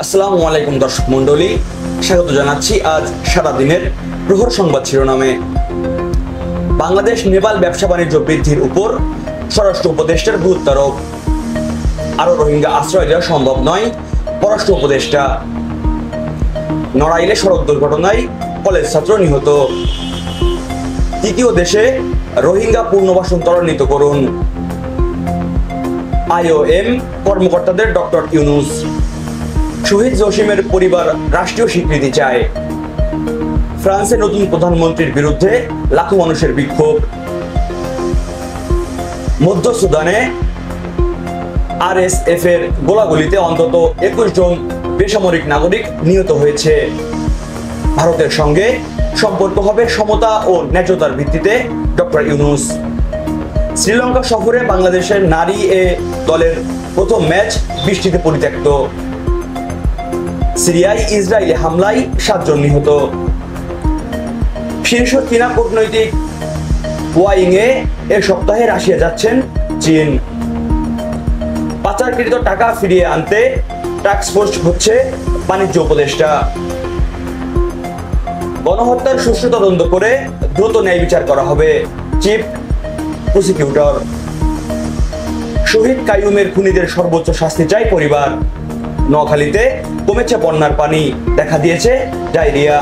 আসসালামু আলাইকুম দর্শক মণ্ডলী, স্বাগত জানাচ্ছি আজ সারাদিনের প্রহর সংবাদ শিরোনামে। বাংলাদেশ নেপাল ব্যবসা বাণিজ্য বৃদ্ধির উপর স্বরাষ্ট্র উপদেষ্টার গুরুত্বারোপ। আরও রোহিঙ্গা আশ্রয় দেওয়া সম্ভব নয়, পররাষ্ট্র উপদেষ্টা। নড়াইলে সড়ক দুর্ঘটনায় কলেজ ছাত্র নিহত। তৃতীয় দেশে রোহিঙ্গা পুনর্বাসন ত্বরান্বিত করুন। IOM কর্মকর্তাদের ডক্টর ইউনূস। শহীদ জসিমের পরিবার রাষ্ট্রীয় স্বীকৃতি চায়। ফ্রান্সে নতুন প্রধানমন্ত্রীর বিরুদ্ধে লাখো মানুষের বিক্ষোভ। মধ্য সুদানে RSF এর গোলাগুলিতে অন্তত 21 জন বেসামরিক নাগরিক নিহত হয়েছে। ভারতের সঙ্গে সম্পর্ক হবে সমতা ও ন্যায্যতার ভিত্তিতে ডক্টর ইউনূস। শ্রীলঙ্কা সফরে বাংলাদেশের নারী দলের প্রথম ম্যাচ বৃষ্টিতে পরিত্যক্ত। সিরিয়ায় ইসরায়েলি হামলায় 7 জন নিহত। শীর্ষ চীনা কূটনৈতিক ওয়াইংয়ে এ সপ্তাহে রাশিয়া যাচ্ছেন চীন। পাচারকৃত টাকা ফিরিয়ে আনতে টাস্কফোর্স হচ্ছে বাণিজ্য উপদেষ্টা। গণহত্যার সুষ্ঠু তদন্ত করে দ্রুত ন্যায় বিচার করা হবে, চিফ প্রসিকিউটর। শহীদ কাইয়ুমের খুনিদের সর্বোচ্চ শাস্তি চায় পরিবার। নোয়াখালীতে কমেছে বন্যার পানি, দেখা দিয়েছে ডায়রিয়া।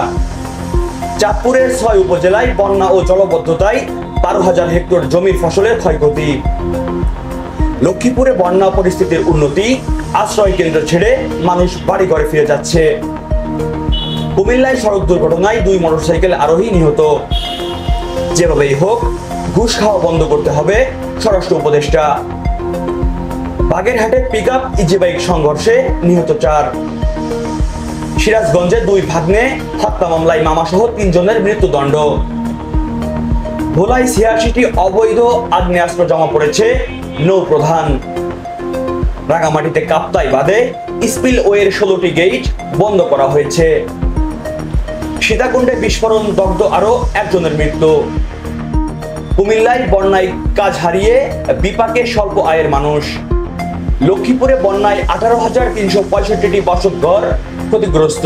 চাঁদপুরের 6 উপজেলায় বন্যা ও জলবদ্ধতায় 12,000 হেক্টর জমির ফসলের ক্ষয়ক্ষতি। লক্ষ্মীপুরে বন্যা পরিস্থিতির উন্নতি, আশ্রয় কেন্দ্র ছেড়ে মানুষ বাড়িঘরে ফিরে যাচ্ছে। কুমিল্লায় সড়ক দুর্ঘটনায় 2 মোটরসাইকেল আরোহী নিহত। যেভাবেই হোক ঘুষ খাওয়া বন্ধ করতে হবে, স্বরাষ্ট্র উপদেষ্টা। বাগেরহাটে পিকআপ ইজিবাইক সংঘর্ষে নিহত 4। সিরাজগঞ্জে 2 ভাগ্নে হত্যা মামলায় মামাসহ 3 জনের মৃত্যুদণ্ড। ভোলায় 86টি অবৈধ আগ্নেয়াস্ত্র জমা পড়েছে নৌপ্রধান। রাঙামাটিতে কাপ্তাই বাঁধে স্পিলওয়ের 16টি গেট বন্ধ করা হয়েছে। সীতাকুণ্ডে বিস্ফোরণ, দগ্ধ আরো 1 জনের মৃত্যু। কুমিল্লায় বন্যায় কাজ হারিয়ে বিপাকে স্বল্প আয়ের মানুষ। লক্ষ্মীপুরে বন্যায় 18,365টি বসতঘর ক্ষতিগ্রস্ত।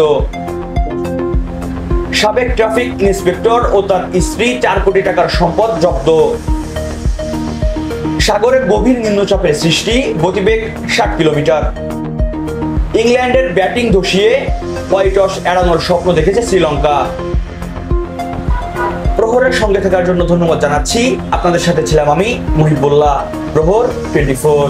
সাবেক ট্রাফিক ইন্সপেক্টর ও তার স্ত্রী 4 কোটি টাকার সম্পদ জব্দ। সাগরে গভীর নিম্নচাপের সৃষ্টি, গতিবেগ 60 কিলোমিটার। ইংল্যান্ডের ব্যাটিং ধসিয়ে হোয়াইট টস এড়ানোর স্বপ্ন দেখেছে শ্রীলঙ্কা। প্রহরের সঙ্গে থাকার জন্য ধন্যবাদ জানাচ্ছি। আপনাদের সাথে ছিলাম আমি মুহিবুল্লাহ। প্রহর 24।